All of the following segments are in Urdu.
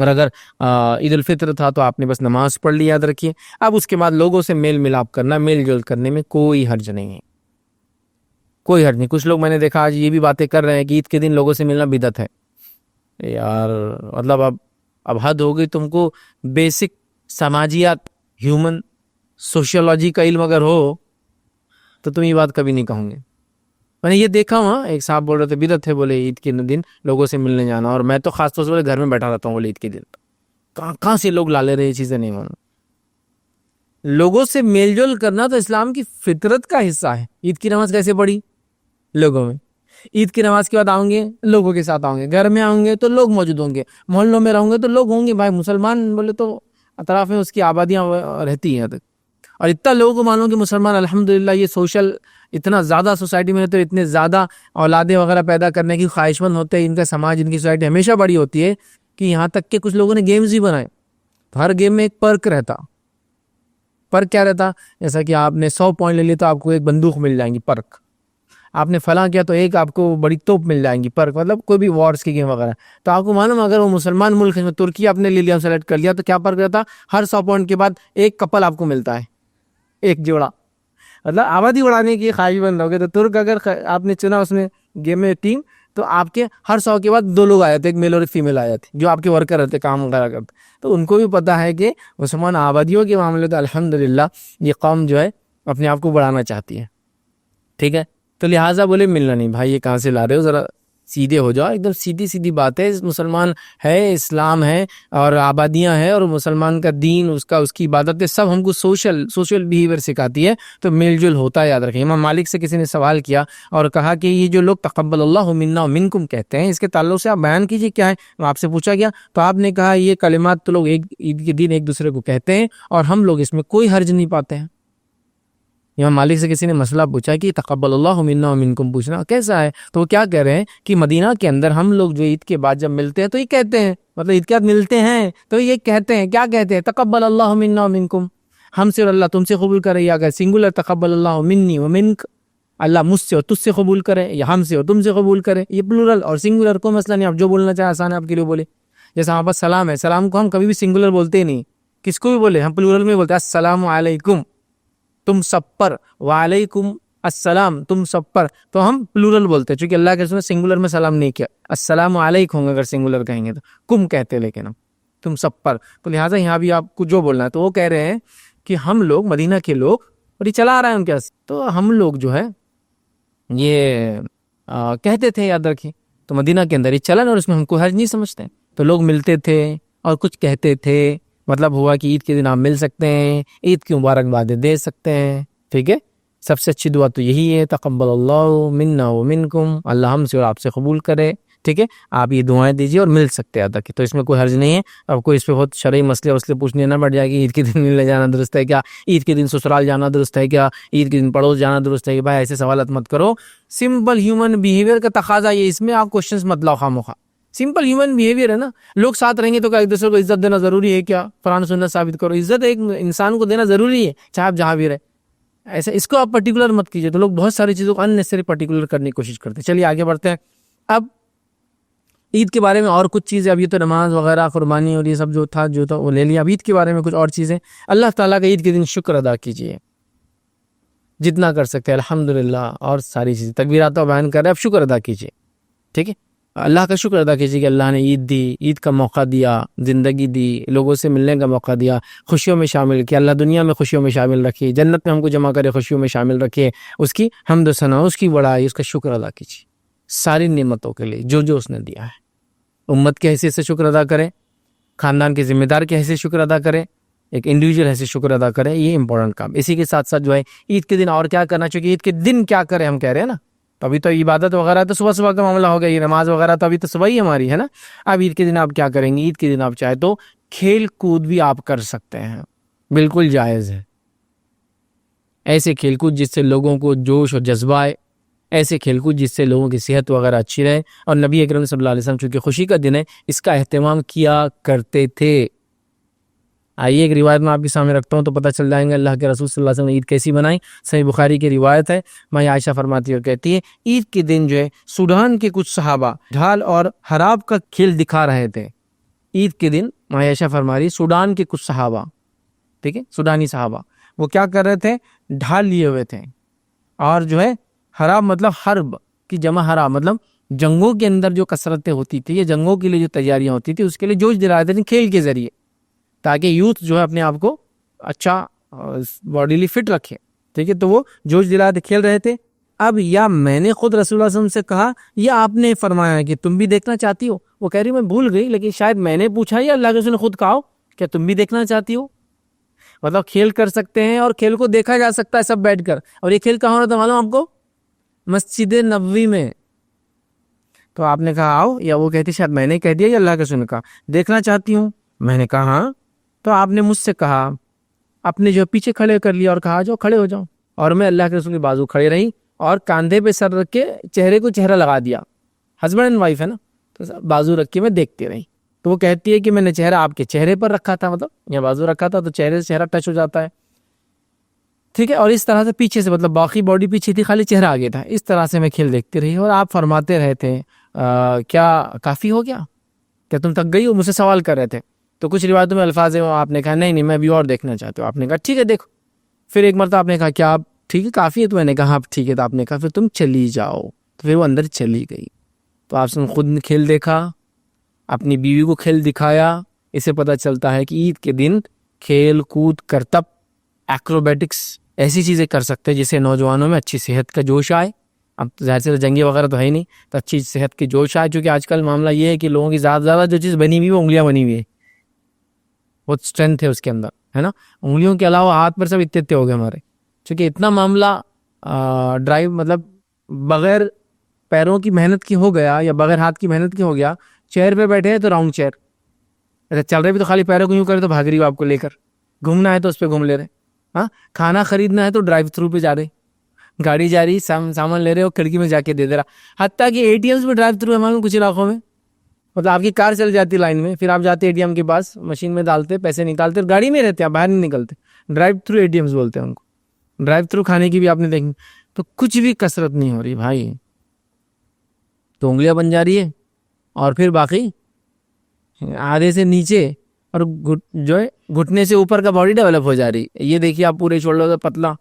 اور اگر عید الفطر تھا تو آپ نے بس نماز پڑھ لی، یاد رکھیے. اب اس کے بعد لوگوں سے میل ملاپ کرنا، میل جول کرنے میں کوئی حرج نہیں ہے، کوئی حرج نہیں. کچھ لوگ میں نے دیکھا آج یہ بھی باتیں کر رہے ہیں کہ عید کے دن لوگوں سے ملنا بدعت ہے. یار مطلب اب حد ہو گئی. تم کو بیسک سماجیات، ہیومن سوشیولوجی کا علم اگر ہو تو تم یہ بات کبھی نہیں کہوں گے. میں نے یہ دیکھا ہوں، ایک صاحب بول رہے تھے بدعت ہے بولے عید کے دن لوگوں سے ملنے جانا، اور میں تو خاص طور سے بولے گھر میں بیٹھا رہتا ہوں بولے عید کے دن. کہاں سے لوگ لا لے رہے یہ چیزیں نہیں معلوم. لوگوں سے میل جول کرنا تو اسلام کی فطرت کا حصہ ہے. عید کی نماز کیسے پڑھی؟ لوگوں میں. عید کی نماز کے بعد آؤں گے لوگوں کے ساتھ آؤں گے، گھر میں آؤں گے تو لوگ موجود ہوں گے، محلوں میں رہوں گے تو لوگ ہوں گے. بھائی مسلمان بولے تو اطراف میں اس کی آبادیاں رہتی ہیں. اور اتنا لوگوں کو معلوم کہ مسلمان الحمدللہ یہ سوشل اتنا زیادہ سوسائٹی میں رہتے، اتنے زیادہ اولادیں وغیرہ پیدا کرنے کی خواہش مند ہوتے ہیں. ان کا سماج، ان کی سوسائٹی ہمیشہ بڑی ہوتی ہے کہ یہاں تک کہ کچھ لوگوں نے گیمز بھی بنائے. ہر گیم میں ایک پرک رہتا. پرک کیا رہتا؟ جیسا کہ آپ نے 100 پوائنٹ لے لیے تو آپ کو ایک بندوق مل جائیں گی، پرک. آپ نے فلاں کیا تو ایک آپ کو بڑی توپ مل جائیں گی، پرک. مطلب کوئی بھی وارز کی گیم وغیرہ. تو آپ کو معلوم اگر وہ مسلمان ملک ہے، ترکی آپ نے لے لیا، سلیکٹ کر لیا، تو کیا پرک رہتا؟ ہر 100 پوائنٹ کے بعد ایک کپل آپ کو ملتا ہے، ایک جوڑا. مطلب آبادی اڑانے کی خواہش مند ہوگے تو ترک اگر آپ نے چنا اس میں گیم میں ٹیم، تو آپ کے ہر 100 کے بعد 2 لوگ آئے تھے، ایک میل اور ایک فیمیل آئے تھے جو آپ کے ورکر رہتے، کام وغیرہ کرتے. تو ان کو بھی پتا ہے کہ مسلمان آبادیوں کے معاملے تو الحمدللہ یہ قوم جو ہے اپنے آپ کو بڑھانا چاہتی ہے. ٹھیک ہے، تو لہٰذا بولے ملنا نہیں. بھائی یہ کہاں سے لا رہے ہو؟ ذرا سیدھے ہو جاؤ. ایک دم سیدھی بات ہے. مسلمان ہے، اسلام ہے اور آبادیاں ہیں، اور مسلمان کا دین، اس کی عبادتیں سب ہم کو سوشل بیہیویئر سکھاتی ہے. تو میل جل ہوتا ہے، یاد رکھیں. امام مالک سے کسی نے سوال کیا اور کہا کہ یہ جو لوگ تقبل اللہ منا ومنکم کہتے ہیں، اس کے تعلق سے آپ بیان کیجئے کیا ہے. آپ سے پوچھا گیا تو آپ نے کہا یہ کلمات تو لوگ عید کے دن ایک دوسرے کو کہتے ہیں اور ہم لوگ اس میں کوئی حرج نہیں پاتے ہیں. امام مالک سے کسی نے مسئلہ پوچھا کہ تقبل اللہ منا ومنکم پوچھنا کیسا ہے، تو وہ کیا کہہ رہے ہیں کہ مدینہ کے اندر ہم لوگ جو عید کے بعد جب ملتے ہیں تو یہ کہتے ہیں، مطلب عید کے بعد ملتے ہیں تو یہ کہتے ہیں، کیا کہتے ہیں؟ تقبل اللہ منا ومنکم، ہم سے اور اللہ تم سے قبول کرے. یا اگر سنگولر تقبل اللہ منی ومنک، اللہ مجھ سے اور تجھ سے قبول کرے، یا ہم سے اور تم سے قبول کرے. یہ پلورل اور سنگولر کوئی مسئلہ نہیں، آپ جو بولنا چاہیں آسان ہے آپ کے لیے بولے. جیسا ہمارے پاس سلام ہے، سلام کو ہم کبھی بھی سنگولر بولتے ہی نہیں، کس کو بھی بولے ہم پلورل میں بولتے ہیں. السلام علیکم تم سب پر، وعلیکم السلام تم سب پر، تو ہم پلورل بولتے ہیں. چونکہ اللہ کے رسول نے سنگولر میں سلام نہیں کیا. السلام علیکم اگر سنگولر کہیں گے تو کم کہتے، لیکن ہم تم سب پر. تو لہٰذا یہاں بھی آپ کو جو بولنا ہے. تو وہ کہہ رہے ہیں کہ ہم لوگ مدینہ کے لوگ، اور یہ چلا آ رہا ہے ان کے، تو ہم لوگ جو ہے یہ کہتے تھے، یاد رکھیں. تو مدینہ کے اندر یہ چلن اور اس میں ہم کو حرج نہیں سمجھتے. تو لوگ ملتے تھے اور کچھ کہتے تھے. مطلب ہوا کہ عید کے دن آپ مل سکتے ہیں، عید کی مبارکبادیں دے سکتے ہیں. ٹھیک ہے، سب سے اچھی دعا تو یہی ہے، تقبل اللہ منا ومنکم، اللہ ہم سے اور آپ سے قبول کرے. ٹھیک ہے، آپ یہ دعائیں دیجیے اور مل سکتے ہیں. تک تو اس میں کوئی حرج نہیں ہے. اب کوئی اس پہ بہت شرعی مسئلے پوچھنے نہ بیٹھ جائے کہ عید کے دن ملنے جانا درست ہے کیا، عید کے دن سسرال جانا درست ہے کیا، عید کے دن پڑوس جانا درست ہے کہ بھائی ایسے سوالات مت کرو. سمپل ہیومن بیہیویئر کا تقاضا یہ، اس میں آپ کوشچنز مت لاؤ خامخواہ. سمپل ہیومن بیہیویئر ہے نا. لوگ ساتھ رہیں گے تو کیا ایک دوسرے کو عزت دینا ضروری ہے کیا؟ قرآن سنت ثابت کرو. عزت ایک انسان کو دینا ضروری ہے چاہے آپ جہاں بھی رہے. ایسا اس کو آپ پرٹیکولر مت کیجیے. تو لوگ بہت ساری چیزوں کو اننیسری پرٹیکولر کرنے کی کوشش کرتے ہیں. چلیے آگے بڑھتے ہیں. اب عید کے بارے میں اور کچھ چیزیں، اب یہ تو نماز وغیرہ، قربانی اور یہ سب جو تھا وہ لے لیا. اب عید کے بارے میں کچھ اور چیزیں. اللہ تعالیٰ کا عید کے دن شکر ادا کیجیے جتنا کر سکتے ہیں، الحمدللہ. اور ساری چیزیں تکبیرات و بیان کر رہے ہیں، اب شکر ادا کیجیے. ٹھیک ہے، اللہ کا شکر ادا کیجیے کہ اللہ نے عید دی، عید کا موقع دیا، زندگی دی، لوگوں سے ملنے کا موقع دیا، خوشیوں میں شامل کیا. اللہ دنیا میں خوشیوں میں شامل رکھے، جنت میں ہم کو جمع کرے، خوشیوں میں شامل رکھے. اس کی حمد و ثنا، اس کی بڑائی، اس کا شکر ادا کیجیے ساری نعمتوں کے لیے جو اس نے دیا ہے. امت کے حیثیت سے شکر ادا کریں، خاندان کے ذمہ دار کے حیثیت سے شکر ادا کریں، ایک انڈیویجول حیثیت شکر ادا کریں. یہ امپورٹنٹ کام. اسی کے ساتھ ساتھ جو ہے عید کے دن اور کیا کرنا چاہیے. عید کے دن کیا کریں ہم کہہ رہے ہیں نا. تو ابھی تو عبادت وغیرہ تو صبح کا معاملہ ہو گیا، یہ نماز وغیرہ تو ابھی تو صبح ہی ہماری ہے نا. اب عید کے دن آپ کیا کریں گے؟ عید کے دن آپ چاہے تو کھیل کود بھی آپ کر سکتے ہیں، بالکل جائز ہے. ایسے کھیل کود جس سے لوگوں کو جوش اور جذبہ آئے، ایسے کھیل کود جس سے لوگوں کی صحت وغیرہ اچھی رہے. اور نبی اکرم صلی اللہ علیہ وسلم چونکہ خوشی کا دن ہے، اس کا اہتمام کیا کرتے تھے. آئیے ایک روایت میں آپ کے سامنے رکھتا ہوں تو پتہ چل جائیں گے اللہ کے رسول صلی اللہ علیہ وسلم نے عید کیسی بنائی. صحیح بخاری کی روایت ہے. میں عائشہ فرماتی ہے اور کہتی ہے عید کے دن جو ہے سوڈان کے کچھ صحابہ ڈھال اور حراب کا کھیل دکھا رہے تھے. عید کے دن عائشہ فرما رہی سوڈان کے کچھ صحابہ، ٹھیک ہے، سوڈانی صحابہ، وہ کیا کر رہے تھے، ڈھال لیے ہوئے تھے، اور جو ہے حرب مطلب حرب کی جمع حرب مطلب جنگوں کے اندر جو کثرتیں ہوتی تھی یا جنگوں کے لیے جو تیاریاں ہوتی تھی اس کے لیے جوش دلا رہے تھے کھیل کے ذریعے، تاکہ یوتھ جو ہے اپنے آپ کو اچھا باڈیلی فٹ رکھے، ٹھیک ہے، تو وہ جوش دلا رہے تھے، کھیل رہے تھے۔ اب یا میں نے خود رسول اللہ صلی اللہ علیہ وسلم سے کہا یا آپ نے فرمایا کہ تم بھی دیکھنا چاہتی ہو، وہ کہہ رہی میں بھول گئی، لیکن شاید میں نے پوچھا یا اللہ کے رسول نے خود کہا کیا تم بھی دیکھنا چاہتی ہو؟ مطلب کھیل کر سکتے ہیں اور کھیل کو دیکھا جا سکتا ہے سب بیٹھ کر، اور یہ کھیل کہاں ہو رہا تھا معلوم آپ کو؟ مسجد نبوی میں۔ تو آپ نے کہا آؤ، یا وہ کہتی شاید میں نے کہہ دیا یا اللہ کے رسول نے کہا دیکھنا چاہتی ہوں، میں نے کہا ہاں، تو آپ نے مجھ سے کہا، اپنے جو پیچھے کھڑے کر لیا اور کہا جاؤ کھڑے ہو جاؤ، اور میں اللہ کے رسول کی بازو کھڑے رہی اور کاندھے پہ سر رکھ کے چہرے کو چہرہ لگا دیا، ہسبینڈ اینڈ وائف ہے نا، تو بازو رکھ کے میں دیکھتی رہی۔ تو وہ کہتی ہے کہ میں نے چہرہ آپ کے چہرے پر رکھا تھا، مطلب یا بازو رکھا تھا تو چہرے سے چہرہ ٹچ ہو جاتا ہے، ٹھیک ہے، اور اس طرح سے پیچھے سے مطلب باقی باڈی پیچھے تھی، خالی چہرہ آگے تھا، اس طرح سے میں کھیل دیکھتی رہی۔ اور آپ فرماتے رہے تھے کیا کافی ہو گیا، کیا تم تک گئی ہو، مجھ سے سوال کر رہے تھے۔ تو کچھ روایتوں میں الفاظ ہیں، آپ نے کہا نہیں میں بھی اور دیکھنا چاہتے ہو، آپ نے کہا ٹھیک ہے دیکھو۔ پھر ایک مرتبہ آپ نے کہا کیا آپ ٹھیک ہے کافی ہے، تو میں نے کہا ہاں ٹھیک ہے، تو آپ نے کہا پھر تم چلی جاؤ، تو پھر وہ اندر چلی گئی۔ تو آپ نے خود کھیل دیکھا، اپنی بیوی کو کھیل دکھایا۔ اسے پتہ چلتا ہے کہ عید کے دن کھیل کود کرتب ایکروبیٹکس ایسی چیزیں کر سکتے ہیں جس سے نوجوانوں میں اچھی صحت کا جوش آئے۔ اب ظاہر سے جنگی وغیرہ تو ہے ہی نہیں، تو اچھی صحت کی جوش آئے، چونکہ آج کل معاملہ یہ ہے کہ لوگوں کی زیادہ جو چیز بنی ہوئی وہ انگلیاں بنی ہوئی ہے، بہت اسٹرینتھ ہے اس کے اندر، ہے نا، انگلیوں کے علاوہ ہاتھ پر سب اتنے ہو گئے ہمارے، چونکہ اتنا معاملہ ڈرائیو مطلب بغیر پیروں کی محنت کی ہو گیا یا بغیر ہاتھ کی محنت کی ہو گیا۔ چیئر پہ بیٹھے ہیں تو راؤنڈ چیئر، اچھا چل رہے بھی تو خالی پیروں کو یوں کرے تو بھاگ رہی ہو آپ کو لے کر، گھومنا ہے تو اس پہ گھوم لے رہے، ہاں کھانا خریدنا ہے تو ڈرائیو تھرو پہ جا رہے، گاڑی جا رہی سامان لے رہے ہو کھڑکی میں جا کے دے دے رہا، حتیٰ کہ اے ٹی ایمز میں ڈرائیو تھرو ہمارے کچھ علاقوں میں، مطلب آپ کی کار چل جاتی لائن میں، پھر آپ جاتے اے ٹی ایم کے پاس، مشین میں ڈالتے پیسے نکالتے اور گاڑی میں رہتے ہیں، باہر نہیں نکلتے، drive through ATMs بولتے ہیں ان کو، ڈرائیو تھرو کھانے کی بھی آپ نے دیکھی، تو کچھ بھی کثرت نہیں ہو رہی بھائی، تو انگلیاں بن جا رہی ہے، اور پھر باقی آدھے سے نیچے اور جو ہے گھٹنے سے اوپر کا باڈی ڈیولپ ہو جا رہی ہے۔ یہ دیکھیے آپ پورے شولڈر سے پتلا،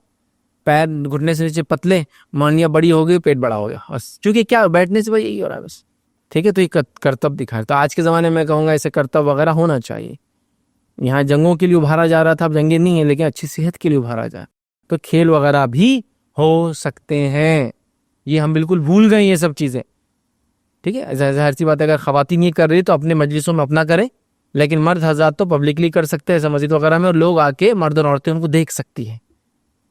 پیر گھٹنے سے نیچے پتلے، مانیاں بڑی ہو گئی، پیٹ بڑا ہو گیا، بس چونکہ کیا بیٹھنے سے بھائی یہی ہو رہا ہے بس، ٹھیک ہے، تو یہ کرتب دکھائے۔ تو آج کے زمانے میں کہوں گا ایسے کرتب وغیرہ ہونا چاہیے۔ یہاں جنگوں کے لیے ابھارا جا رہا تھا، اب جنگیں نہیں ہیں لیکن اچھی صحت کے لیے ابھارا جائے، تو کھیل وغیرہ بھی ہو سکتے ہیں، یہ ہم بالکل بھول گئے یہ سب چیزیں، ٹھیک ہے۔ ظاہر سی بات ہے اگر خواتین یہ کر رہی تو اپنے مجلسوں میں اپنا کریں، لیکن مرد حضرات تو پبلکلی کر سکتے ہیں ایسا مسجد وغیرہ میں، اور لوگ آ کے مرد اور عورتیں ان کو دیکھ سکتی ہیں،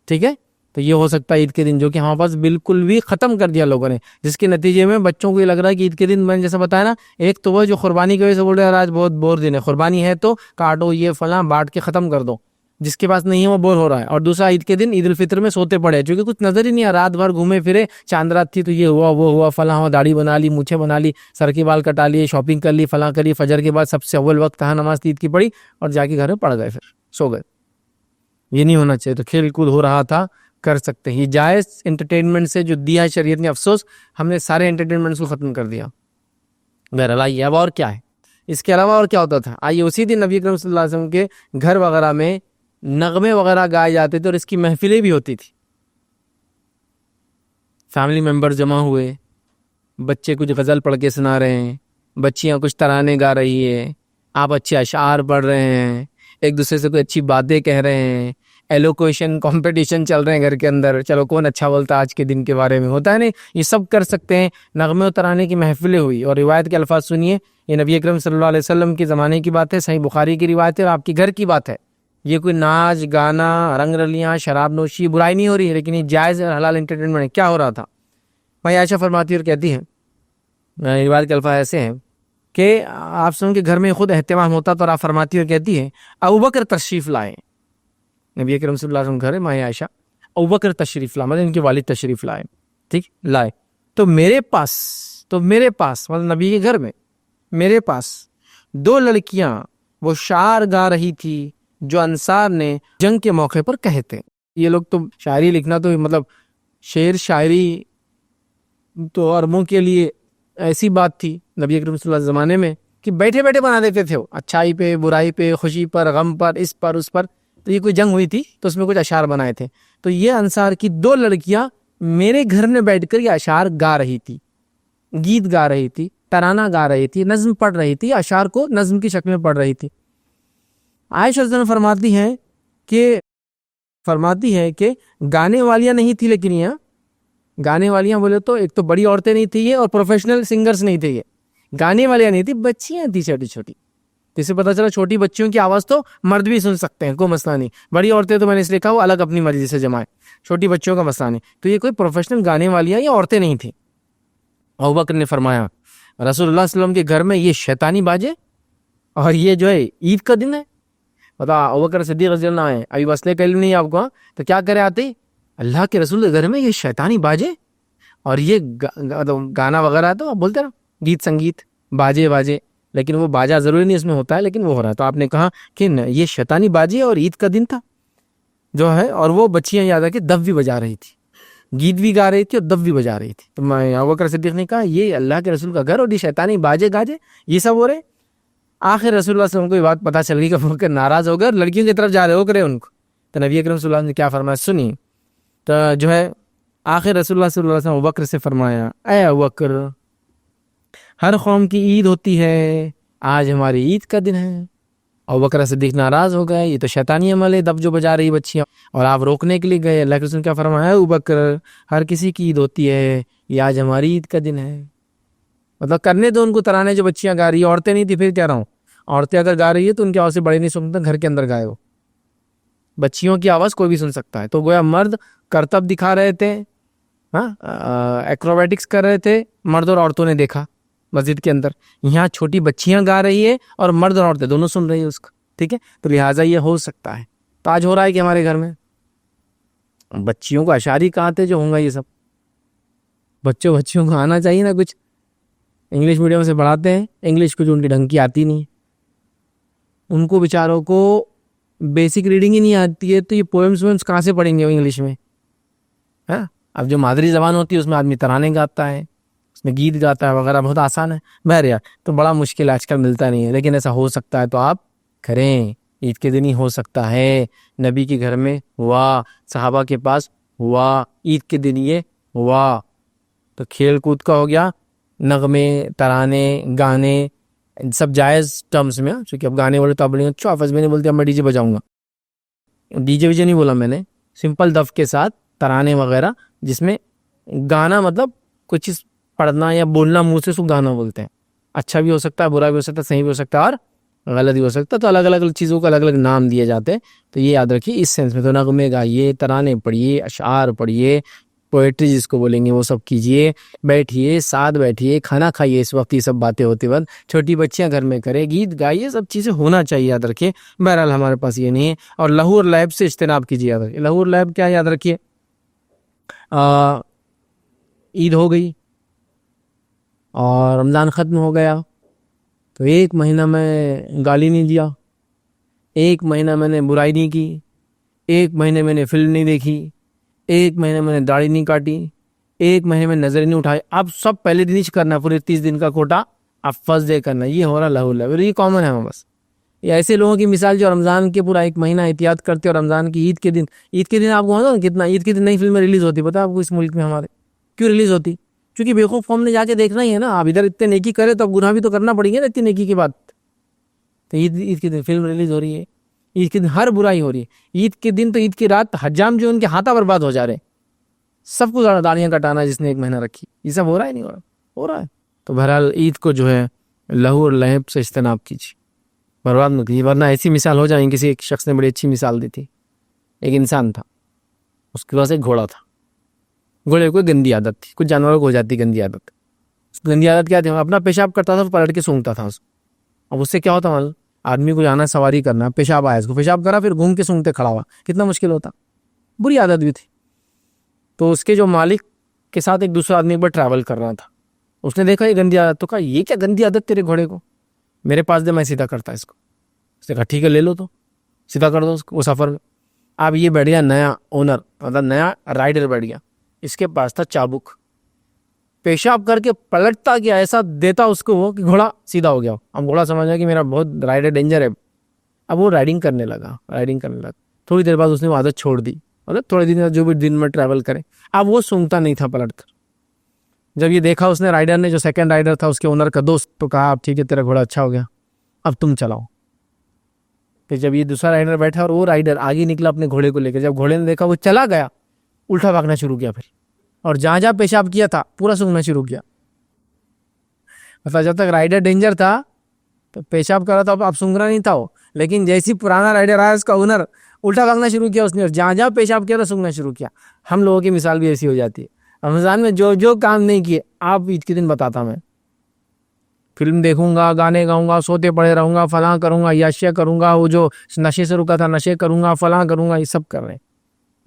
ٹھیک ہے۔ تو یہ ہو سکتا ہے عید کے دن، جو کہ ہمارے پاس بالکل بھی ختم کر دیا لوگوں نے، جس کے نتیجے میں بچوں کو یہ لگ رہا ہے کہ عید کے دن میں نے جیسا بتایا نا، ایک تو وہ جو قربانی کی وجہ سے بول رہے ہیں آج بہت بور دن ہے، قربانی ہے تو کاٹو یہ فلاں بانٹ کے ختم کر دو، جس کے پاس نہیں ہے وہ بور ہو رہا ہے۔ اور دوسرا عید کے دن عید الفطر میں سوتے پڑے، چونکہ کچھ نظر ہی نہیں آ، رات بھر گھومے پھرے، چاند رات تھی تو یہ ہوا وہ ہوا فلاں ہوا، داڑھی بنا لی، مونچھیں بنا لی، سر کے بال کٹا لیے، شاپنگ کر لی، فلاں کری، فجر کے بعد سب سے اول وقت تہا نماز عید کی پڑھی اور جا کے گھر میں پڑ گئے، پھر سو گئے۔ یہ نہیں ہونا چاہیے۔ تو کھیل کود ہو رہا تھا، کر سکتے ہیں، یہ جائز انٹرٹینمنٹ سے جو دیا ہے شریعت نے، افسوس ہم نے سارے انٹرٹینمنٹس کو ختم کر دیا۔ بہرحال یہ اب اور کیا ہے، اس کے علاوہ اور کیا ہوتا تھا؟ آئیے اسی دن نبی اکرم صلی اللہ علیہ وسلم کے گھر وغیرہ میں نغمے وغیرہ گائے جاتے تھے اور اس کی محفلیں بھی ہوتی تھی، فیملی ممبر جمع ہوئے، بچے کچھ غزل پڑھ کے سنا رہے ہیں، بچیاں کچھ ترانے گا رہی ہے، آپ اچھے اشعار پڑھ رہے ہیں، ایک دوسرے سے کوئی اچھی باتیں کہہ رہے ہیں، ایلوکویشن کمپٹیشن چل رہے ہیں گھر کے اندر، چلو کون اچھا بولتا آج کے دن کے بارے میں، ہوتا ہے نہیں، یہ سب کر سکتے ہیں۔ نغمے و ترانے کی محفلیں ہوئی، اور روایت کے الفاظ سنیے، یہ نبی اکرم صلی اللہ علیہ وسلم کے زمانے کی بات ہے، صحیح بخاری کی روایت ہے، اور آپ کے گھر کی بات ہے، یہ کوئی ناچ گانا رنگ رلیاں شراب نوشی برائی نہیں ہو رہی ہے، لیکن یہ جائز اور حلال انٹرٹینمنٹ ہے۔ کیا ہو رہا تھا؟ بھائی عائشہ فرماتی اور کہتی ہیں، روایت کے الفاظ ایسے ہیں کہ آپ سن کے گھر میں خود اہتمام ہوتا تو، اور آپ فرماتی اور کہتی ہے ابوبکر تشریف لائے، نبی اکرم صلی اللہ علیہ وسلم گھر ہے، ماں عائشہ ابوبکر تشریف لائے، مطلب ان کے والد تشریف لائے، ٹھیک لائے، تو میرے پاس مطلب نبی کے گھر میں میرے پاس دو لڑکیاں وہ شعر گا رہی تھی جو انصار نے جنگ کے موقع پر کہے تھے۔ یہ لوگ تو شاعری لکھنا تو مطلب شعر شاعری تو عربوں کے لیے ایسی بات تھی نبی اکرم صلی اللہ علیہ وسلم زمانے میں کہ بیٹھے بیٹھے بنا دیتے تھے وہ، اچھائی پہ، برائی پہ، خوشی پر، غم پر، اس پر اس پر. تو یہ کوئی جنگ ہوئی تھی تو اس میں کچھ اشعار بنائے تھے. تو یہ انصار کی 2 لڑکیاں میرے گھر میں بیٹھ کر یہ اشعار گا رہی تھی، گیت گا رہی تھی، ترانہ گا رہی تھی، نظم پڑھ رہی تھی، اشعار کو نظم کی شکل میں پڑھ رہی تھی. عائشہ رضی اللہ عنہا فرماتی ہے کہ گانے والیاں نہیں تھی، لیکن یہ گانے والیاں بولے تو ایک تو بڑی عورتیں نہیں تھی یہ، اور پروفیشنل سنگرز نہیں تھے یہ. گانے والیاں نہیں تھی، بچیاں تھی چھوٹی چھوٹی. جس سے پتہ چلا چھوٹی بچیوں کی آواز تو مرد بھی سن سکتے ہیں، کوئی مسئلہ نہیں. بڑی عورتیں تو میں نے اس لیے کہا وہ الگ اپنی مرضی سے جمائیں، چھوٹی بچیوں کا مسئلہ نہیں. تو یہ کوئی پروفیشنل گانے والیاں یا عورتیں نہیں تھیں. ابوبکر نے فرمایا رسول اللہ صلی اللہ علیہ وسلم کے گھر میں یہ شیطانی باجے، اور یہ جو ہے عید کا دن ہے. بتا ابوبکر صدیق رضی اللہ عنہ ہے، ابھی وصلے کا علم نہیں آپ کو، تو کیا کرے آتے اللہ کے رسول کے گھر میں یہ شیطانی باجے اور یہ گانا وغیرہ. تو بولتے نا گیت سنگیت باجے باجے، لیکن وہ باجا ضروری نہیں اس میں ہوتا ہے، لیکن وہ ہو رہا ہے. تو آپ نے کہا کہ یہ شیطانی باجے اور عید کا دن تھا جو ہے، اور وہ بچیاں یاد ہے کہ دف بھی بجا رہی تھی، گیت بھی گا رہی تھی اور دف بھی بجا رہی تھی. تو میں ابوبکر صدیق نے کہا یہ اللہ کے رسول کا گھر اور یہ شیطانی باجے گاجے یہ سب ہو رہے. آخر رسول اللہ صلی اللہ علیہ وسلم کو یہ بات پتہ چل گئی کہ ابوبکر ناراض ہو گئے اور لڑکیوں کی طرف جا رہے ہو کرے ان کو. تو نبی اکرم صلی اللہ علیہ وسلم نے کیا فرمایا سنی. تو جو ہے آخر رسول اللہ صلی اللہ علیہ وسلم ابوبکر سے فرمایا اے ابوبکر، ہر قوم کی عید ہوتی ہے، آج ہماری عید کا دن ہے. ابوبکر صدیق ناراض ہو گئے، یہ تو شیطانی عمل ہے دف جو بجا رہی بچیاں، اور آپ روکنے کے لیے گئے. اللہ کے رسول نے کیا فرمایا ابوبکر ہر کسی کی عید ہوتی ہے، یہ آج ہماری عید کا دن ہے. مطلب کرنے دو ان کو ترانے جو بچیاں گا رہی ہیں، عورتیں نہیں تھی. پھر کہہ رہا ہوں عورتیں اگر گا رہی ہے تو ان کی آواز سے بڑے نہیں سنتے، گھر کے اندر گائے. وہ بچیوں کی آواز کوئی بھی سن سکتا ہے. تو گویا مرد کرتب دکھا رہے تھے، ایکروبیٹکس کر رہے تھے، مرد اور عورتوں نے دیکھا مسجد کے اندر. یہاں چھوٹی بچیاں گا رہی ہے اور مرد اور عورتیں دونوں سن رہی ہے اس کو. ٹھیک ہے، تو لہٰذا یہ ہو سکتا ہے. تو آج ہو رہا ہے کہ ہمارے گھر میں بچیوں کو اشعاری کہاں تھے جو ہوں گا یہ سب. بچیوں کو آنا چاہیے نا کچھ. انگلش میڈیم سے پڑھاتے ہیں، انگلش کچھ ان کی ڈھنگ کی آتی نہیں، ان کو بیچاروں کو بیسک ریڈنگ ہی نہیں آتی ہے. تو یہ پوئمز کہاں سے پڑھیں گے وہ انگلش میں؟ اب جو مادری زبان ہوتی ہے اس میں آدمی ترانے گاتا ہے، اس میں گیت گاتا ہے وغیرہ، بہت آسان ہے. بہر یار تو بڑا مشکل آج کل ملتا نہیں ہے، لیکن ایسا ہو سکتا ہے تو آپ کریں. عید کے دن ہی ہو سکتا ہے. نبی کے گھر میں ہوا، صحابہ کے پاس ہوا، عید کے دن یہ ہوا. تو کھیل کود کا ہو گیا، نغمے، ترانے، گانے سب جائز ٹرمز میں. چونکہ اب گانے والے تو آپ بولیں گے اچھا حافظ میں نے بولتے اب میں ڈی جے بجاؤں گا. ڈی جے ویجے نہیں بولا میں نے، سمپل دف کے ساتھ ترانے وغیرہ، جس میں گانا مطلب کچھ چیز پڑھنا یا بولنا منہ سے، سو گانا بولتے ہیں. اچھا بھی ہو سکتا ہے، برا بھی ہو سکتا ہے، صحیح بھی ہو سکتا ہے اور غلط بھی ہو سکتا ہے. تو الگ الگ چیزوں کو الگ الگ نام دیے جاتے ہیں. تو یہ یاد رکھیے اس سینس میں. تو نغمے گائیے، ترانے پڑھیے، اشعار پڑھیے، پوئٹری جس کو بولیں گے وہ سب کیجیے. بیٹھیے، ساتھ بیٹھیے، کھانا کھائیے. اس وقت یہ سب باتیں ہوتی وقت چھوٹی بچیاں گھر میں کرے، گیت گائیے، سب چیزیں ہونا چاہیے. یاد رکھیے بہرحال ہمارے پاس یہ نہیں ہے. اور لہو اور لعب سے اجتناب کیجیے. یاد رکھیے لہو اور لعب کیا ہے، یاد رکھیے عید ہو گئی اور رمضان ختم ہو گیا، تو 1 مہینہ میں گالی نہیں دیا، 1 مہینہ میں نے برائی نہیں کی، 1 مہینے میں نے فلم نہیں دیکھی، 1 مہینے میں نے داڑھی نہیں کاٹی، 1 مہینے میں نظر نہیں اٹھائی. اب سب پہلے دن ہی کرنا، پورے 30 دن کا کوٹا اب فرسٹ ڈے کرنا. یہ ہو رہا لہو لعب. یہ کامن ہے. بس یہ ایسے لوگوں کی مثال جو رمضان کے پورا 1 مہینہ احتیاط کرتے اور رمضان کی عید کے دن آپ کو کتنا عید کے دن نئی فلمیں ریلیز ہوتی. پتہ آپ کو اس ملک میں ہمارے کیوں ریلیز ہوتی؟ کیونکہ بیوقوف قوم نے جا کے دیکھنا ہی ہے نا. آپ ادھر اتنے نیکی کرے تو اب گناہ بھی تو کرنا پڑیں گے نا اتنی نیکی کے بعد. تو عید کے دن فلم ریلیز ہو رہی ہے، عید کے دن ہر برائی ہو رہی ہے. عید کے دن تو عید کی رات حجام جو ان کے ہاتھا برباد ہو جا رہے، سب کو زیادہ داڑیاں کٹانا جس نے 1 مہینہ رکھی. یہ سب ہو رہا ہے نہیں ہو رہا ہے. تو بہرحال عید کو جو ہے لہو اور لہب سے اجتناب کیجیے، برباد نہ کیجیے، ورنہ ایسی مثال ہو جائیں. کسی ایک شخص نے بڑی اچھی مثال دی تھی. ایک انسان تھا، اس کے پاس ایک گھوڑا تھا. گھوڑے کو گندی عادت تھی، کچھ جانوروں کو ہو جاتی گندی عادت. گندی عادت کیا تھی؟ اپنا پیشاب کرتا تھا، پلٹ کے سونگتا تھا. اب اس سے کیا ہوتا معلوم؟ آدمی کو جانا سواری کرنا، پیشاب آیا، اس کو پیشاب کرا، پھر گھوم کے سونگتے کھڑا ہوا، کتنا مشکل ہوتا. بری عادت بھی تھی. تو اس کے جو مالک کے ساتھ ایک دوسرا آدمی ایک بار ٹریول کر رہا تھا. اس نے دیکھا یہ گندی عادت، تو کہا یہ کیا گندی عادت تیرے گھوڑے کو، میرے پاس دے، میں سیدھا کرتا اس کو. اس نے کہا ٹھیک ہے لے لو، تو سیدھا کر دو اس کو. وہ سفر میں اب یہ بیٹھ گیا نیا اونر، مطلب نیا رائڈر بیٹھ گیا. اس کے پاس تھا چابک. پیشاب کر کے پلٹتا کیا ایسا دیتا اس کو وہ کہ گھوڑا سیدھا ہو گیا. اب گھوڑا سمجھا کہ میرا بہت رائڈر ڈینجر ہے. اب وہ رائڈنگ کرنے لگا. تھوڑی دیر بعد اس نے وہ عادت چھوڑ دی. مطلب تھوڑے دن جو بھی دن میں ٹریول کرے, اب وہ سونگتا نہیں تھا پلٹ کر. جب یہ دیکھا اس نے رائڈر نے, جو سیکنڈ رائڈر تھا اس کے اونر کا دوست, تو کہا اب ٹھیک ہے تیرا گھوڑا اچھا ہو گیا, اب تم چلاؤ. پھر جب یہ دوسرا رائڈر بیٹھا اور وہ رائڈر آگے نکلا اپنے گھوڑے کو لے کے, جب گھوڑے نے دیکھا وہ چلا گیا, الٹا بھاگنا شروع کیا پھر, اور جہاں جہاں پیشاب کیا تھا پورا سونگنا شروع کیا. مطلب جب تک رائڈر ڈینجر تھا تو پیشاب کر رہا تھا, اب سونگنا نہیں تھا وہ, لیکن جیسی پرانا رائڈر آیا اس کا اونر, الٹا بھاگنا شروع کیا اس نے, اور جہاں جہاں پیشاب کیا تھا سونگنا شروع کیا. ہم لوگوں کی مثال بھی ایسی ہو جاتی ہے. رمضان میں جو جو کام نہیں کیے, آپ عید کے دن بتاتا میں, فلم دیکھوں گا, گانے گاؤں گا, سوتے پڑے رہوں گا, فلاں کروں گا, عیاشیاں کروں گا, وہ جو نشے سے رکا تھا نشے کروں گا, فلاں کروں گا, یہ سب کر رہے ہیں.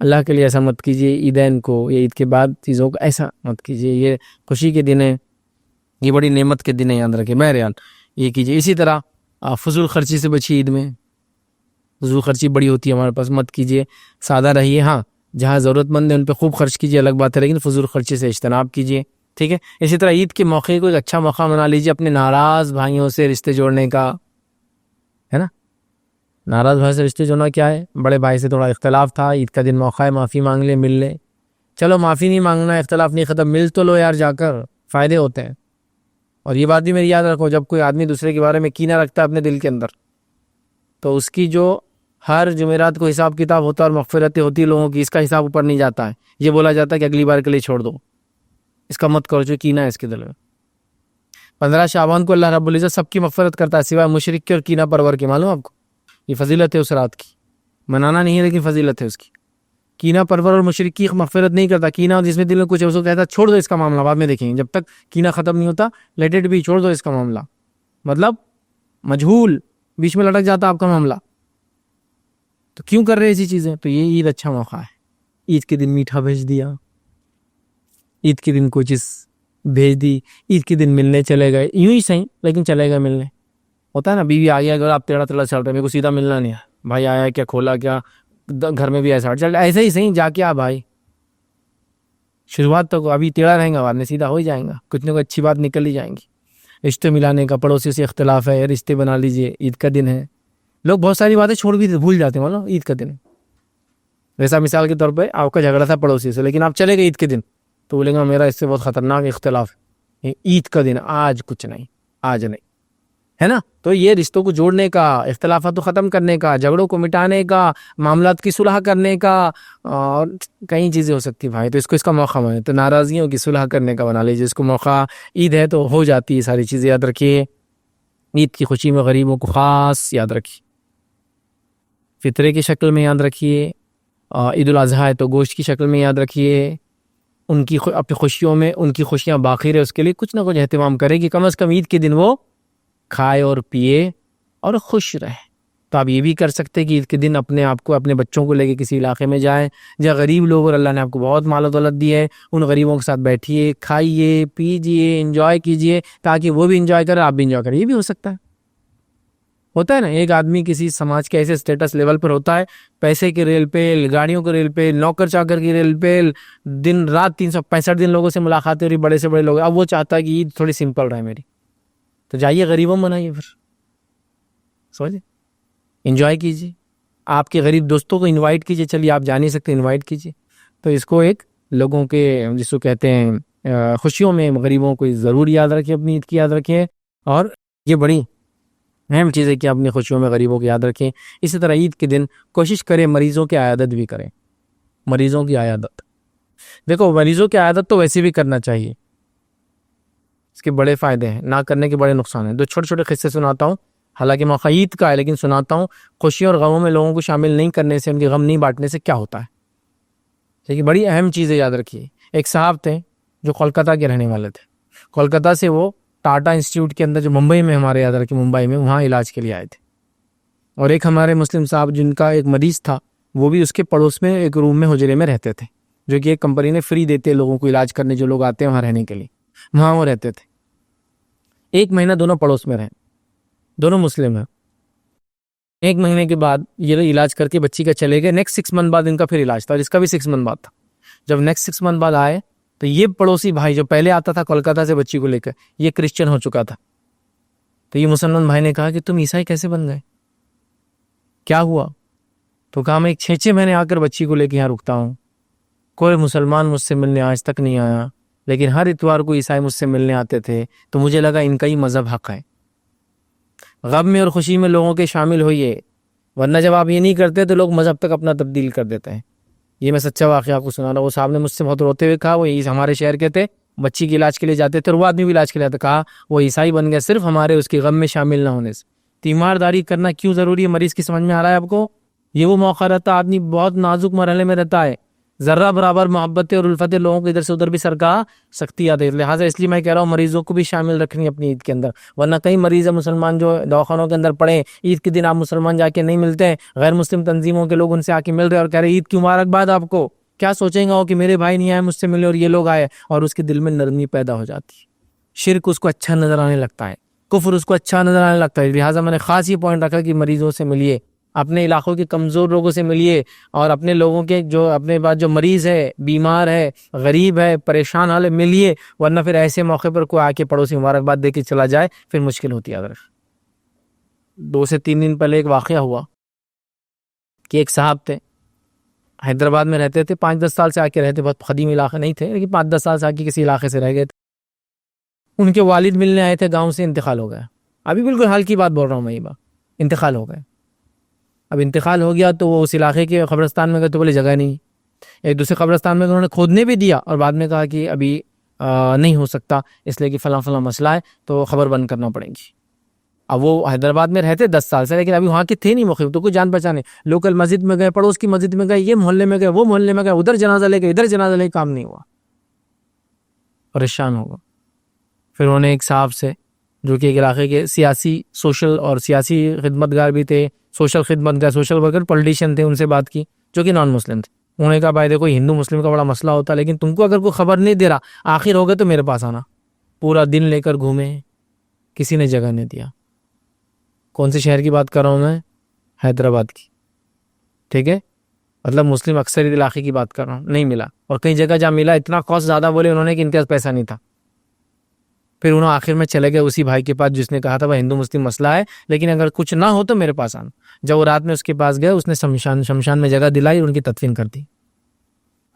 اللہ کے لیے ایسا مت کیجیے. عیدین کو یا عید کے بعد چیزوں کو ایسا مت کیجیے. یہ خوشی کے دن ہے, یہ بڑی نعمت کے دن ہے, یاد رکھیں. بہرحال یہ کیجیے. اسی طرح فضول خرچی سے بچیے. عید میں فضول خرچی بڑی ہوتی ہے ہمارے پاس, مت کیجیے. سادہ رہیے. ہاں جہاں ضرورت مند ہے ان پہ خوب خرچ کیجیے, الگ بات ہے, لیکن فضول خرچی سے اجتناب کیجیے. ٹھیک ہے. اسی طرح عید کے موقع کو ایک اچھا موقع بنا لیجیے اپنے ناراض بھائیوں سے رشتے جوڑنے کا, ہے نا. ناراض بھائی سے رشتے جوڑنا کیا ہے, بڑے بھائی سے تھوڑا اختلاف تھا, عید کا دن موقع ہے, معافی مانگ لے, مل لے. چلو معافی نہیں مانگنا, اختلاف نہیں ختم, مل تو لو یار, جا کر فائدے ہوتے ہیں. اور یہ بات بھی میری یاد رکھو, جب کوئی آدمی دوسرے کے بارے میں کینہ رکھتا ہے اپنے دل کے اندر, تو اس کی جو ہر جمعرات کو حساب کتاب ہوتا ہے اور مغفرتیں ہوتی ہے لوگوں کی, اس کا حساب اوپر نہیں جاتا ہے. یہ بولا جاتا ہے کہ اگلی بار کے لیے چھوڑ دو, اس کا مت کرو جو کینہ ہے اس کے دل میں. 15 شعبان کو اللہ رب العزت سب کی مغفرت کرتا ہے سوائے مشرک کے اور کینہ پرور کے. معلوم آپ کو, یہ فضیلت ہے اس رات کی, منانا نہیں ہے لیکن فضیلت ہے اس کی. کینہ پرور اور مشرک کی مغفرت نہیں کرتا. کینہ جس میں دل میں کچھ ہے اس کو کہتا ہے چھوڑ دو اس کا معاملہ, بعد میں دیکھیں گے, جب تک کینہ ختم نہیں ہوتا لیٹ اٹ بی, چھوڑ دو اس کا معاملہ. مطلب مجہول, بیچ میں لٹک جاتا آپ کا معاملہ, تو کیوں کر رہے ایسی چیزیں. تو یہ عید اچھا موقع ہے. عید کے دن میٹھا بھیج دیا, عید کے دن کوئی چیز بھیج دی, عید کے دن ملنے چلے گئے, یوں ہی صحیح لیکن چلے گئے ملنے. ہوتا ہے نا, بیوی آ گیا اگر آپ ٹیڑھا ٹیڑھا چل رہے, میرے کو سیدھا ملنا نہیں ہے, بھائی آیا کیا, کھولا کیا, گھر میں بھی ایسا چل, ایسے ہی صحیح جا کے آ بھائی. شروعات تو ابھی ٹیڑھا رہیں گا, بعد میں سیدھا ہو ہی جائیں گا, کچھ نہ کچھ اچھی بات نکل ہی جائیں گی. رشتے ملانے کا, پڑوسی سے اختلاف ہے, رشتے بنا لیجئے, عید کا دن ہے. لوگ بہت ساری باتیں چھوڑ بھی بھول جاتے ہیں عید کا دن. ویسا مثال کے طور پہ آپ کا جھگڑا تھا پڑوسی سے, لیکن آپ چلے گئے عید کے دن, تو بولیں گا میرا اس سے بہت خطرناک اختلاف ہے, عید کا دن, آج کچھ نہیں, آج نہیں, ہے نا. تو یہ رشتوں کو جوڑنے کا, اختلافات کو ختم کرنے کا, جھگڑوں کو مٹانے کا, معاملات کی صلح کرنے کا, اور کئی چیزیں ہو سکتی بھائی. تو اس کا موقع بنے, تو ناراضگیوں کی صلح کرنے کا بنا لیجیے اس کو موقع. عید ہے تو ہو جاتی ہے ساری چیزیں, یاد رکھیے. عید کی خوشی میں غریبوں کو خاص یاد رکھیے, فطرے کی شکل میں یاد رکھیے. عید الاضحیٰ ہے تو گوشت کی شکل میں یاد رکھیے. ان کی اپنی خوشیوں میں ان کی خوشیاں باقی رہے, اس کے لیے کچھ نہ کچھ اہتمام کرے کہ کم از کم عید کے دن وہ کھائے اور پیے اور خوش رہے. تو آپ یہ بھی کر سکتے کہ عید کے دن اپنے آپ کو, اپنے بچوں کو لے کے کسی علاقے میں جائیں جہاں غریب لوگ, اور اللہ نے آپ کو بہت مال و دولت دی ہے, ان غریبوں کے ساتھ بیٹھیے, کھائیے, پیجیے, انجوائے کیجیے, تاکہ وہ بھی انجوائے کریں, آپ بھی انجوائے کریں. یہ بھی ہو سکتا ہے. ہوتا ہے نا, ایک آدمی کسی سماج کے ایسے سٹیٹس لیول پر ہوتا ہے, پیسے کے ریل پیل, گاڑیوں کے ریل پیل, نوکر چاکر کی ریل پیل, دن رات 365 دن لوگوں سے ملاقاتیں ہو رہی, بڑے سے بڑے لوگ. اب وہ چاہتا ہے کہ عید تھوڑی سمپل رہے میری, تو جائیے غریبوں منائیے, پھر سمجھے, انجوائے کیجیے. آپ کے غریب دوستوں کو انوائٹ کیجیے, چلیے آپ جا نہیں سکتے انوائٹ کیجیے. تو اس کو ایک لوگوں کے جس کو کہتے ہیں خوشیوں میں غریبوں کو ضرور یاد رکھیں, اپنی عید کی یاد رکھیں. اور یہ بڑی اہم چیز ہے کہ اپنی خوشیوں میں غریبوں کو یاد رکھیں. اسی طرح عید کے دن کوشش کریں مریضوں کی عیادت بھی کریں. مریضوں کی عیادت, دیکھو مریضوں کی عیادت تو ویسے بھی کرنا چاہیے, اس کے بڑے فائدے ہیں, نہ کرنے کے بڑے نقصان ہیں. دو چھوٹے چھوٹے قصے سناتا ہوں, حالانکہ موقع عید کا ہے لیکن سناتا ہوں. خوشیوں اور غموں میں لوگوں کو شامل نہیں کرنے سے, ان کے غم نہیں بانٹنے سے کیا ہوتا ہے. لیکن بڑی اہم چیزیں یاد رکھیے. ایک صاحب تھے جو کولکتہ کے رہنے والے تھے. کولکتہ سے وہ ٹاٹا انسٹیٹیوٹ کے اندر, جو ممبئی میں, ہمارے یاد رکھیں ممبئی میں, وہاں علاج کے لیے آئے تھے. اور ایک ہمارے مسلم صاحب جن کا ایک مریض تھا, وہ بھی اس کے پڑوس میں ایک روم میں حجرے میں رہتے تھے, جو کہ ایک کمپنی نے فری دیتے لوگوں کو علاج کرنے, جو لوگ آتے ہیں وہاں رہنے کے لیے, وہاں وہ رہتے تھے. 1 مہینہ دونوں پڑوس میں رہے, دونوں مسلم ہیں. 1 مہینے کے بعد یہ علاج کر کے بچی کا چلے گئے. نیکسٹ 6 منتھ بعد ان کا پھر علاج تھا, اور اس کا بھی 6 منتھ بعد تھا. جب نیکسٹ 6 منتھ بعد آئے تو یہ پڑوسی بھائی جو پہلے آتا تھا کولکاتہ سے بچی کو لے کر، یہ کرسچن ہو چکا تھا. تو یہ مسلمان بھائی نے کہا کہ تم عیسائی کیسے بن گئے، کیا ہوا؟ تو کہا میں 6 مہینے آ کر بچی کو لے کے یہاں رکتا ہوں، کوئی مسلمان مجھ سے ملنے آج تک نہیں آیا، لیکن ہر اتوار کو عیسائی مجھ سے ملنے آتے تھے، تو مجھے لگا ان کا ہی مذہب حق ہے. غم میں اور خوشی میں لوگوں کے شامل ہوئیے، ورنہ جب آپ یہ نہیں کرتے تو لوگ مذہب تک اپنا تبدیل کر دیتے ہیں. یہ میں سچا واقعہ آپ کو سنا رہا ہوں. وہ صاحب نے مجھ سے بہت روتے ہوئے کہا، وہ ہمارے شہر کے تھے، بچی کے علاج کے لیے جاتے تھے، اور وہ آدمی بھی علاج کے لیے آتا. کہا وہ عیسائی بن گیا صرف ہمارے اس کے غم میں شامل نہ ہونے سے. تیمارداری کرنا کیوں ضروری ہے مریض کی سمجھ میں آ رہا ہے آپ کو؟ یہ وہ موقع رہتا آدمی بہت نازک مرحلے میں رہتا ہے، ذرہ برابر محبتیں اور الفتیں لوگوں کو ادھر سے ادھر بھی سرکا سکتی آتی ہے. لہٰذا اس لیے میں کہہ رہا ہوں مریضوں کو بھی شامل رکھنی اپنی عید کے اندر. ورنہ کئی مریض ہیں مسلمان جو دواخانوں کے اندر پڑے، عید کے دن آپ مسلمان جا کے نہیں ملتے ہیں، غیر مسلم تنظیموں کے لوگ ان سے آ کے مل رہے اور کہہ رہے عید کی مبارکباد آپ کو. کیا سوچیں گا وہ کہ میرے بھائی نہیں آئے مجھ سے ملے اور یہ لوگ آئے، اور اس کے دل میں نرمی پیدا ہو جاتی ہے. شرک اس کو اچھا نظر آنے لگتا ہے، کفر اس کو اچھا نظر آنے لگتا ہے. لہٰذا میں نے خاص یہ پوائنٹ رکھا کہ مریضوں سے ملیے، اپنے علاقوں کے کمزور لوگوں سے ملیے، اور اپنے لوگوں کے جو اپنے بعد جو مریض ہے، بیمار ہے، غریب ہے، پریشان حال ہے، ملیے. ورنہ پھر ایسے موقع پر کوئی آ کے پڑوسی مبارکباد دے کے چلا جائے پھر مشکل ہوتی ہے. 2 سے 3 دن پہلے ایک واقعہ ہوا کہ ایک صاحب تھے، حیدرآباد میں رہتے تھے، 5-10 سال سے آ کے رہتے، بہت قدیم علاقے نہیں تھے لیکن 5-10 سال سے آ کے کسی علاقے سے رہ گئے تھے. ان کے والد ملنے آئے تھے گاؤں سے، انتقال ہو گیا. ابھی بالکل حال کی بات بول رہا ہوں میں، یہ بات انتقال ہو گئے. اب انتقال ہو گیا تو وہ اس علاقے کے قبرستان میں گئے تو بولے جگہ نہیں. ایک دوسرے قبرستان میں انہوں نے کھودنے بھی دیا اور بعد میں کہا کہ ابھی نہیں ہو سکتا، اس لیے کہ فلاں فلاں مسئلہ ہے تو خبر بند کرنا پڑے گی. اب وہ حیدرآباد میں رہتے 10 سال سے، لیکن ابھی وہاں کے تھے نہیں مخیم، تو کوئی جان پہچانے. لوکل مسجد میں گئے، پڑوس کی مسجد میں گئے، یہ محلے میں گئے، وہ محلے میں گئے، ادھر جنازہ لے گئے، ادھر جنازہ لے، کام نہیں ہوا، پریشان ہو گا. پھر انہوں نے ایک صاحب سے جو کہ ایک علاقے کے سیاسی سوشل اور سیاسی خدمتگار بھی تھے، سوشل خدمتگار، سوشل ورکر، پولیٹیشین تھے، ان سے بات کی جو کہ نان مسلم تھے. انہوں نے کہا بھائی دیکھو ہندو مسلم کا بڑا مسئلہ ہوتا ہے، لیکن تم کو اگر کوئی خبر نہیں دے رہا، آخر ہو گئے تو میرے پاس آنا. پورا دن لے کر گھومے، کسی نے جگہ نہیں دیا. کون سے شہر کی بات کر رہا ہوں میں؟ حیدرآباد کی. ٹھیک ہے، مطلب مسلم اکثر علاقے کی بات کر رہا ہوں. نہیں ملا، اور کئی جگہ جہاں ملا اتنا کاسٹ زیادہ بولے انہوں نے کہ ان کے پاس پیسہ نہیں تھا. پھر انہوں آخر میں چلے گئے اسی بھائی کے پاس جس نے کہا تھا وہ ہندو مسلم مسئلہ ہے، لیکن اگر کچھ نہ ہو تو میرے پاس آنا. جب وہ رات میں اس کے پاس گئے، اس نے شمشان میں جگہ دلائی اور ان کی تدفین کر دی.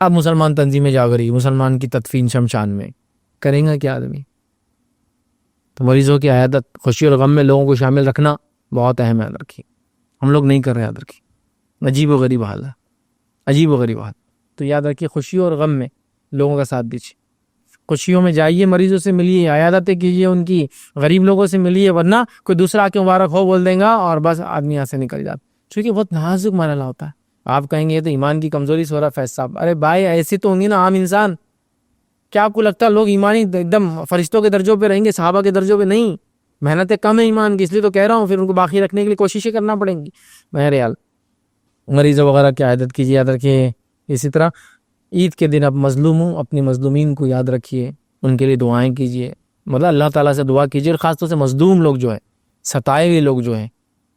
اب مسلمان تنظیمیں جاگ رہی، مسلمان کی تدفین شمشان میں کریں گا کیا آدمی؟ تو مریضوں کی عیادت، خوشی اور غم میں لوگوں کو شامل رکھنا بہت اہم ہے. یاد رکھیے، ہم لوگ نہیں کر رہے. یاد رکھیے، عجیب و غریب حال ہے، عجیب و غریب حال. تو یاد رکھیے خوشی اور غم میں لوگوں کا ساتھ دیجیے. خوشیوں میں جائیے، مریضوں سے ملیے، عیادتیں کیجیے ان کی، غریب لوگوں سے ملیے. ورنہ کوئی دوسرا آ کے مبارک ہو بول دیں گا اور بس آدمی یہاں سے نکل جاتا. چونکہ بہت نازک مرحلہ ہوتا ہے. آپ کہیں گے یہ تو ایمان کی کمزوری سے ہو رہا فیض صاحب. ارے بھائی ایسے تو ہوں گی نا عام انسان. کیا آپ کو لگتا ہے لوگ ایمانی ایک دم فرشتوں کے درجوں پہ رہیں گے، صحابہ کے درجوں پہ؟ نہیں، محنتیں کم ہیں ایمان کی، اس لیے تو کہہ رہا ہوں. پھر ان کو باقی رکھنے کے لیے کوششیں کرنا پڑیں گی. بہرحال مریض وغیرہ کی عیادت کیجیے. یاد رکھیے اسی طرح عید کے دن آپ مظلوم ہوں، اپنی مظلومین کو یاد رکھیے، ان کے لیے دعائیں کیجیے. مطلب اللہ تعالیٰ سے دعا کیجیے، اور خاص طور سے مظلوم لوگ جو ہیں، ستائے ہوئے لوگ جو ہیں،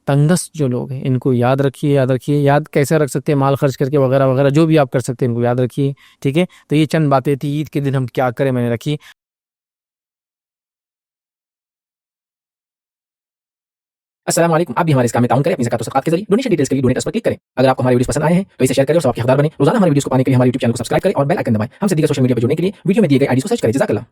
تنگست جو لوگ ہیں، ان کو یاد رکھیے. یاد رکھیے، یاد کیسے رکھ سکتے ہیں؟ مال خرچ کر کے وغیرہ وغیرہ، جو بھی آپ کر سکتے ہیں ان کو یاد رکھیے. ٹھیک ہے، تو یہ چند باتیں تھی عید کے دن ہم کیا کریں، میں نے رکھی. السلام علیکم. آپ بھی ہمارے اس کام میں تعاون کریں اپنی زکات و صدقات کے ذریعے. ڈونیشن ڈیٹیلز کے لیے ڈونیٹ پر کلک کریں. اگر آپ کو ہمارے ویڈیوز پسند آئے ہیں تو اسے شیئر کریں اور ثواب کے حقدار بنیں. روزانہ ہمارے ویڈیوز کو پانے کے لیے ہمارے یوٹیوب چینل کو سبسکرائب کریں اور بیل آئکن دبائیں. ہم سے دیگر سوشل میڈیا پر جڑنے کے لیے ویڈیو میں دیے گئے آئی ڈی کو سرچ کریں. جزاک اللہ.